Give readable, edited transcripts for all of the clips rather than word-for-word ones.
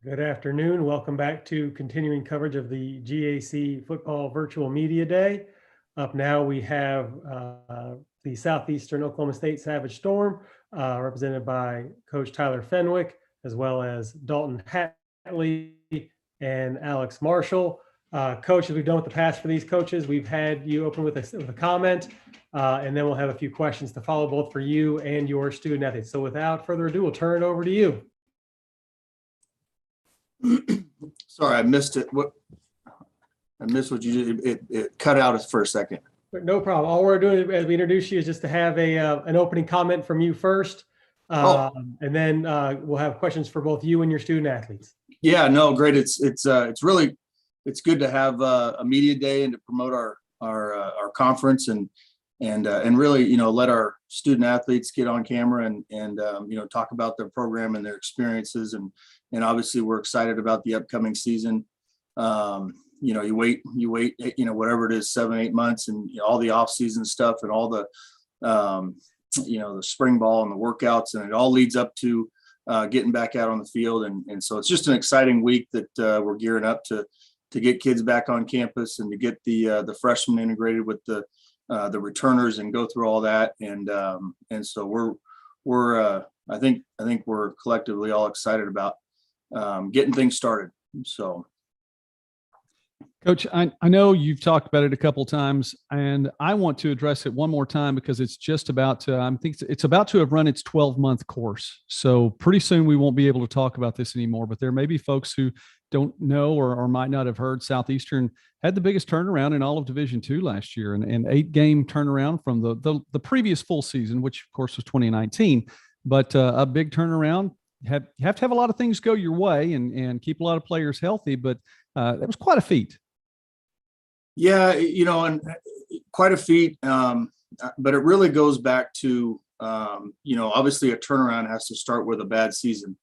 Good afternoon. Welcome back to continuing coverage of the GAC Football Virtual Media Day. Up now, we have the Southeastern Oklahoma State Savage Storm, represented by Coach Tyler Fenwick, as well as Daulton Hatley and Alex Marshall. Coach, as we've done with the past for these coaches, we've had you open with a comment, and then we'll have a few questions to follow, both for you and your student athletes. So without further ado, we'll turn it over to you. Sorry, I missed it. I missed what you did. It cut out for a second. No problem. All we're doing as we introduce you is just to have an opening comment from you first, and then we'll have questions for both you and your student athletes. Yeah, no, great. It's good to have a media day and to promote our conference and really, let our student athletes get on camera and talk about their program and their experiences. And obviously we're excited about the upcoming season. You wait, whatever it is, 7-8 months, and all the off season stuff and all the, the spring ball and the workouts, and it all leads up to getting back out on the field. And so it's just an exciting week that we're gearing up to get kids back on campus and to get the freshmen integrated with the returners and go through all that. And so I think we're collectively all excited about getting things started. So, Coach, I know you've talked about it a couple of times, and I want to address it one more time because it's just about to, I think it's about to have run its 12-month course. So pretty soon we won't be able to talk about this anymore, but there may be folks who don't know or might not have heard Southeastern had the biggest turnaround in all of Division II last year, and 8-game turnaround from the previous full season, which of course was 2019, but a big turnaround. You have to have a lot of things go your way and keep a lot of players healthy, but that was quite a feat. Yeah, and quite a feat, but it really goes back to, obviously a turnaround has to start with a bad season.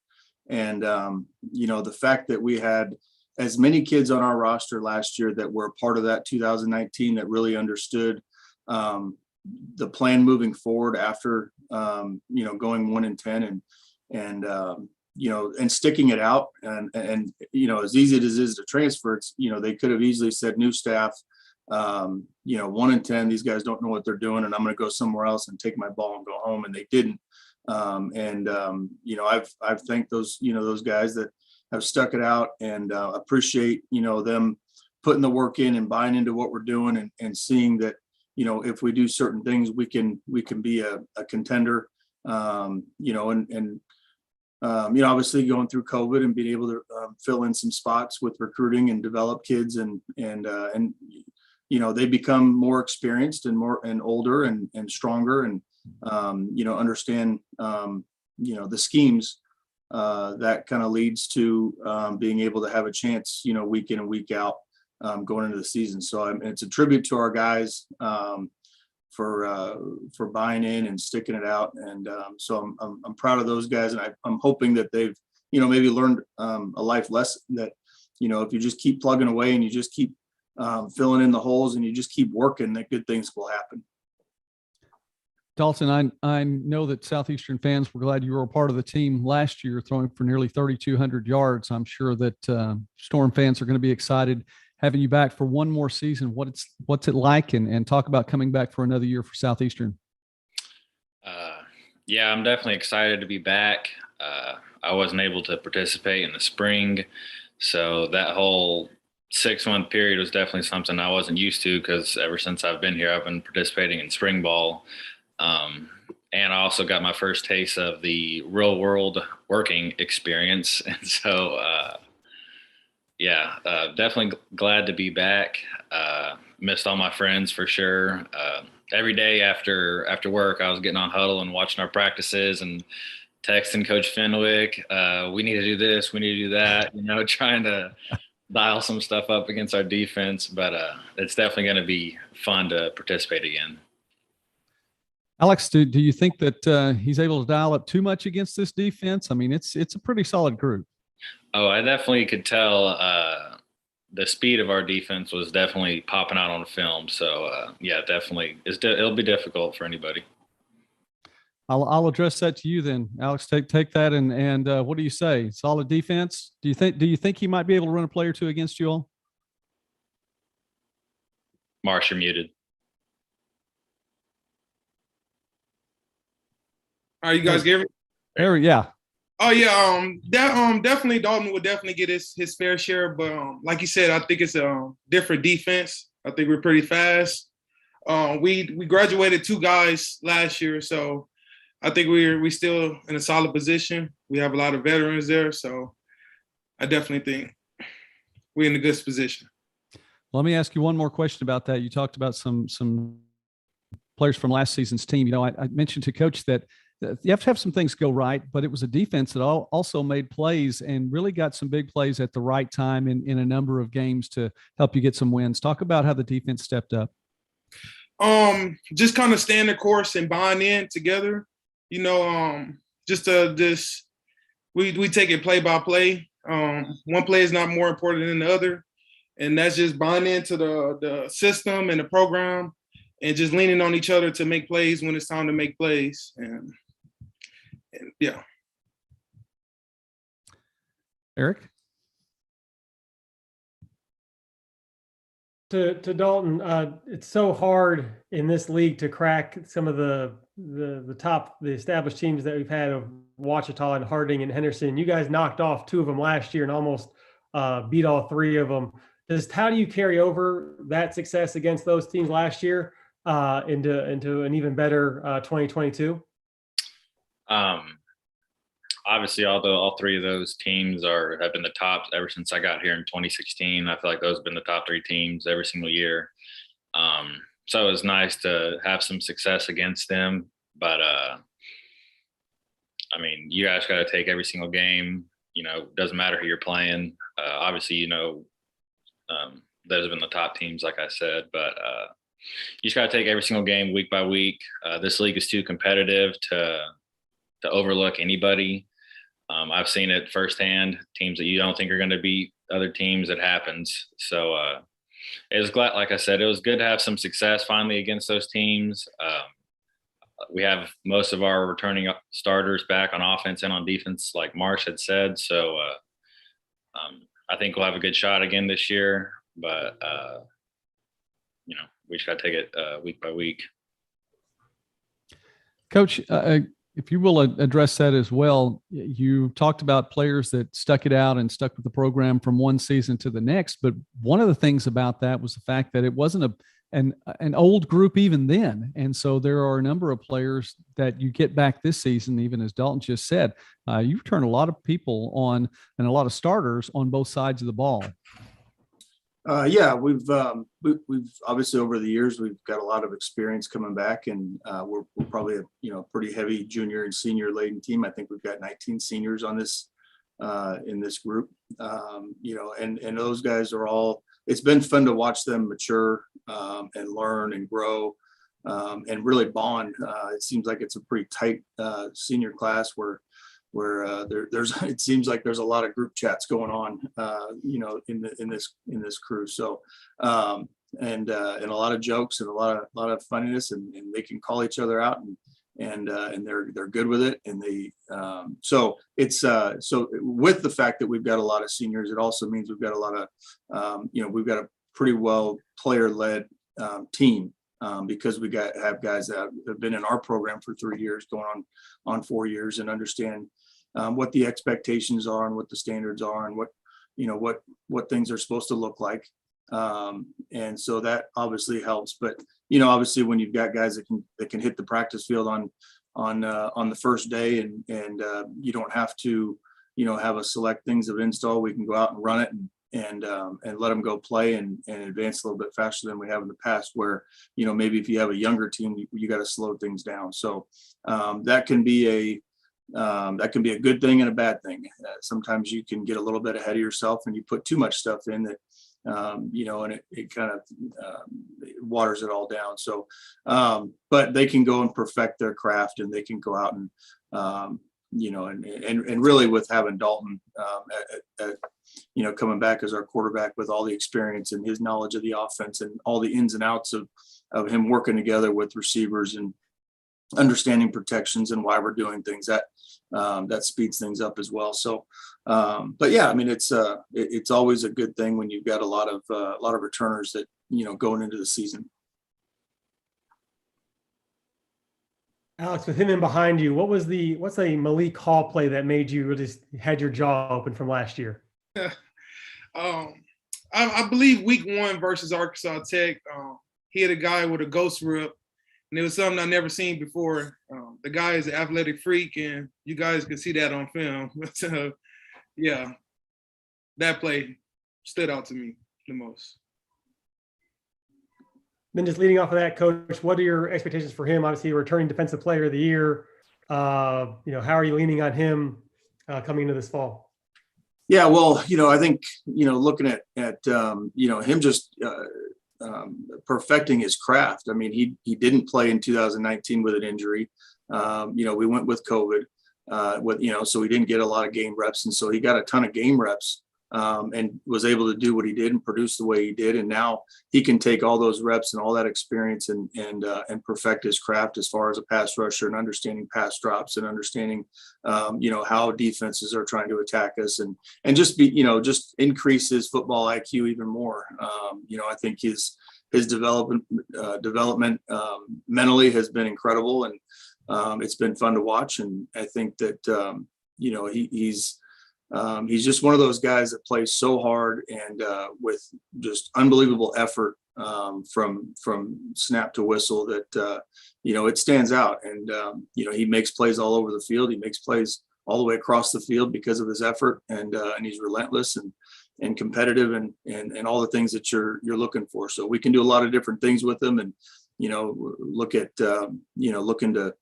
And, the fact that we had as many kids on our roster last year that were a part of that 2019 that really understood the plan moving forward after, going 1-10 and sticking it out. And as easy as it is to transfer, it's, they could have easily said, new staff, 1-10, these guys don't know what they're doing, and I'm going to go somewhere else and take my ball and go home. And they didn't. I've thanked those guys that have stuck it out, and appreciate, them putting the work in and buying into what we're doing and seeing that, if we do certain things, we can be a contender, obviously going through COVID and being able to fill in some spots with recruiting and develop kids and they become more experienced and older and stronger and, understand, the schemes that kind of leads to being able to have a chance, week in and week out going into the season. So it's a tribute to our guys for buying in and sticking it out. And so I'm proud of those guys. And I'm hoping that they've, maybe learned a life lesson that, if you just keep plugging away and you just keep filling in the holes and you just keep working, that good things will happen. Daulton, I know that Southeastern fans were glad you were a part of the team last year, throwing for nearly 3,200 yards. I'm sure that Storm fans are going to be excited having you back for one more season. What's it like, and talk about coming back for another year for Southeastern. Yeah, I'm definitely excited to be back. I wasn't able to participate in the spring, so that whole 6-month period was definitely something I wasn't used to, because ever since I've been here, I've been participating in spring ball. And I also got my first taste of the real world working experience. And so, definitely glad to be back. Missed all my friends for sure. Every day after work, I was getting on Huddle and watching our practices and texting Coach Fenwick. We need to do this, we need to do that, trying to dial some stuff up against our defense. But it's definitely going to be fun to participate again. Alex, do you think that he's able to dial up too much against this defense? I mean, it's a pretty solid group. Oh, I definitely could tell the speed of our defense was definitely popping out on the film. So, definitely it'll be difficult for anybody. I'll address that to you then, Alex. Take that and what do you say? Solid defense. Do you think he might be able to run a play or two against you all? Marsh, you're muted. All right, you guys get me? Harry, yeah. Oh yeah, definitely Daulton would definitely get his fair share, but like you said, I think it's a different defense. I think we're pretty fast. We graduated 2 guys last year, so I think we're still in a solid position. We have a lot of veterans there, so I definitely think we're in a good position. Let me ask you one more question about that. You talked about some players from last season's team. You know, I mentioned to Coach that you have to have some things go right, but it was a defense that also made plays and really got some big plays at the right time in a number of games to help you get some wins. Talk about how the defense stepped up. Just kind of staying the course and buying in together. You know, we take it play by play. One play is not more important than the other, and that's just buying into the system and the program, and just leaning on each other to make plays when it's time to make plays. And yeah. Eric? To Daulton, it's so hard in this league to crack some of the established teams that we've had of Ouachita and Harding and Henderson. You guys knocked off 2 of them last year and almost beat all 3 of them. How do you carry over that success against those teams last year into an even better 2022? Obviously, although all 3 of those teams have been the tops ever since I got here in 2016. I feel like those have been the top 3 teams every single year. So it was nice to have some success against them. But, I mean, you guys got to take every single game. You know, doesn't matter who you're playing. Obviously, you know, those have been the top teams, like I said. But you just got to take every single game week by week. This league is too competitive to overlook anybody. I've seen it firsthand. Teams that you don't think are going to beat other teams, it happens. So it was glad, like I said, it was good to have some success finally against those teams. We have most of our returning starters back on offense and on defense, like Marsh had said. So I think we'll have a good shot again this year. But you know, we just got to take it week by week. Coach, if you will address that as well, you talked about players that stuck it out and stuck with the program from one season to the next. But one of the things about that was the fact that it wasn't an old group even then. And so there are a number of players that you get back this season, even as Daulton just said, you turn a lot of people on and a lot of starters on both sides of the ball. Yeah, we've obviously over the years we've got a lot of experience coming back, and we're probably a pretty heavy junior and senior laden team. I think we've got 19 seniors on this in this group. And those guys are all. It's been fun to watch them mature and learn and grow and really bond. It seems like it's a pretty tight senior class where it seems like there's a lot of group chats going on, in this crew. So, and a lot of jokes and a lot of funniness, and they can call each other out, and they're good with it. And so with the fact that we've got a lot of seniors, it also means we've got a lot of, we've got a pretty well player-led team. Because we have guys that have been in our program for 3 years, going on 4 years, and understand what the expectations are and what the standards are and what things are supposed to look like. And so that obviously helps. But obviously when you've got guys that can hit the practice field on the first day, and you don't have to have a select things of install, we can go out and run it and let them go play and advance a little bit faster than we have in the past, where maybe if you have a younger team, you got to slow things down. So that can be a good thing and a bad thing. Sometimes you can get a little bit ahead of yourself and you put too much stuff in that and it kind of waters it all down. So but they can go and perfect their craft, and they can go out and and really with having Daulton coming back as our quarterback with all the experience and his knowledge of the offense and all the ins and outs of him working together with receivers and understanding protections and why we're doing things that speeds things up as well. So, but yeah, I mean, it's always a good thing when you've got a lot of returners that, going into the season. Alex, with him in behind you, what's a Malik Hall play that made you really had your jaw open from last year? I believe week 1 versus Arkansas Tech, he had a guy with a ghost rip, and it was something I never seen before. The guy is an athletic freak, and you guys can see that on film. But yeah, that play stood out to me the most. Then just leading off of that, Coach, what are your expectations for him? Obviously, returning Defensive Player of the Year. How are you leaning on him coming into this fall? Yeah, well, I think, looking at him just perfecting his craft. I mean, he didn't play in 2019 with an injury. We went with COVID, so he didn't get a lot of game reps. And so he got a ton of game reps and was able to do what he did and produce the way he did. And now he can take all those reps and all that experience and perfect his craft as far as a pass rusher and understanding pass drops and understanding, how defenses are trying to attack us and just just increase his football IQ even more. I think his development mentally has been incredible, and it's been fun to watch. And I think that, he's just one of those guys that plays so hard and with just unbelievable effort from snap to whistle that, it stands out. And, he makes plays all over the field. He makes plays all the way across the field because of his effort, and he's relentless and competitive and all the things that you're looking for. So we can do a lot of different things with him, and, look at, looking to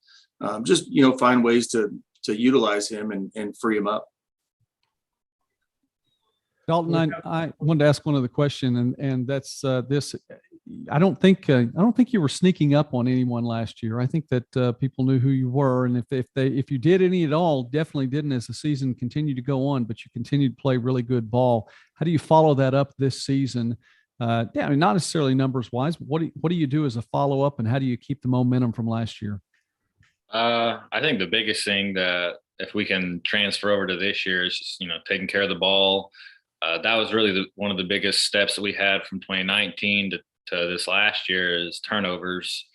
just, find ways to utilize him and free him up. Daulton, I wanted to ask one other question, and that's this. I don't think you were sneaking up on anyone last year. I think that people knew who you were, and if you did any at all, definitely didn't as the season continued to go on. But you continued to play really good ball. How do you follow that up this season? I mean, not necessarily numbers wise. But what do you do as a follow up, and how do you keep the momentum from last year? I think the biggest thing that if we can transfer over to this year is just taking care of the ball. That was really one of the biggest steps that we had from 2019 to this last year is turnovers.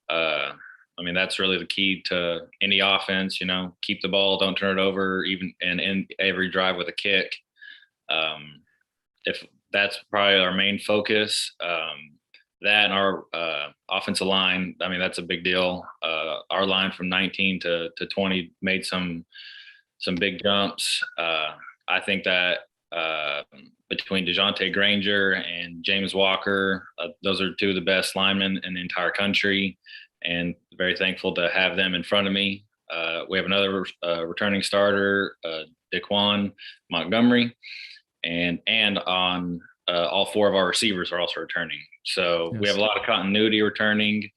I mean, that's really the key to any offense, keep the ball, don't turn it over, even and end every drive with a kick. If that's probably our main focus, that and our offensive line, I mean, that's a big deal. Our line from 19 to 20 made some big jumps. I think that between DeJounte Granger and James Walker, those are two of the best linemen in the entire country, and very thankful to have them in front of me. We have another returning starter, Daquan Montgomery, and on all 4 of our receivers are also returning. So yes. We have a lot of continuity returning,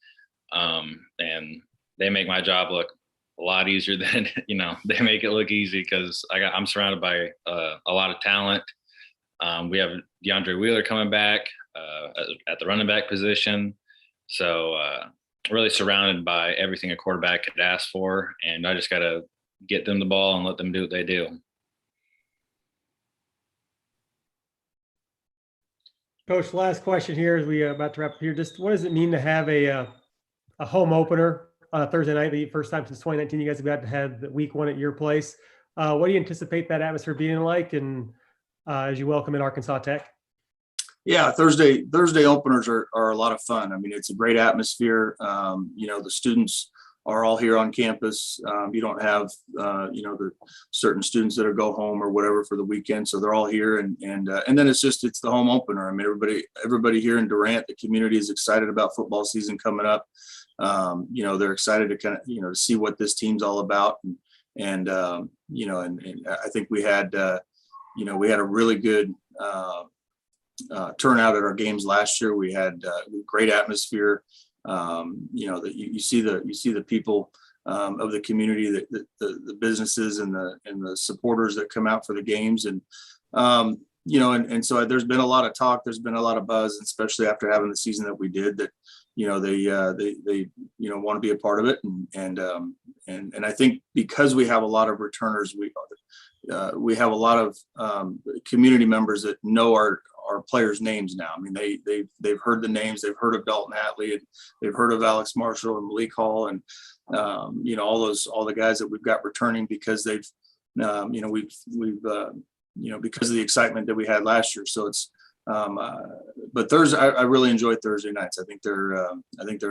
and they make my job look a lot easier than, they make it look easy because I'm surrounded by a lot of talent. We have DeAndre Wheeler coming back at the running back position. So really surrounded by everything a quarterback could ask for. And I just got to get them the ball and let them do what they do. Coach, last question here as we are about to wrap up here. Just what does it mean to have a home opener Thursday night, the first time since 2019 you guys have got to have the week 1 at your place? What do you anticipate that atmosphere being like, and as you welcome in Arkansas Tech? Yeah, Thursday openers are a lot of fun. I mean, it's a great atmosphere. The students are all here on campus. You don't have the certain students that go home or whatever for the weekend, so they're all here, and then it's the home opener. I mean, everybody here in Durant, the community is excited about football season coming up. They're excited to kind of to see what this team's all about, and I think we had a really good turnout at our games last year. We had great atmosphere. That you see the people of the community, the businesses and the supporters that come out for the games, and so there's been a lot of talk, there's been a lot of buzz, especially after having the season that we did, that they want to be a part of it. And I think because we have a lot of returners, we have a lot of community members that know our players' names now. I mean, they've heard the names, they've heard of Daulton Hatley, and they've heard of Alex Marshall and Malik Hall, and all the guys that we've got returning because they've because of the excitement that we had last year. So it's but Thursday, I really enjoy Thursday nights. I think they're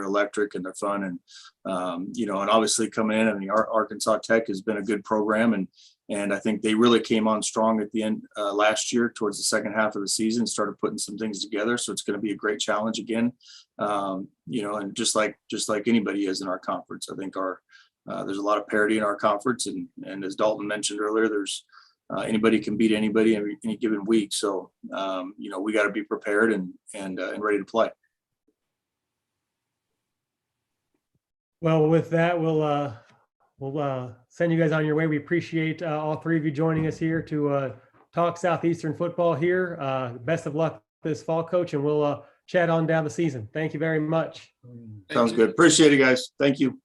electric and they're fun, and and obviously coming in, I mean, Arkansas Tech has been a good program, and I think they really came on strong at the end last year towards the second half of the season, started putting some things together. So it's going to be a great challenge again. And just like anybody is in our conference, I think there's a lot of parity in our conference, and as Daulton mentioned earlier, there's anybody can beat anybody any given week. So we got to be prepared and ready to play. Well, with that, we'll send you guys on your way. We appreciate all three of you joining us here to talk Southeastern football here. Best of luck this fall, Coach, and we'll chat on down the season. Thank you very much. Sounds good. Appreciate it, guys. Thank you.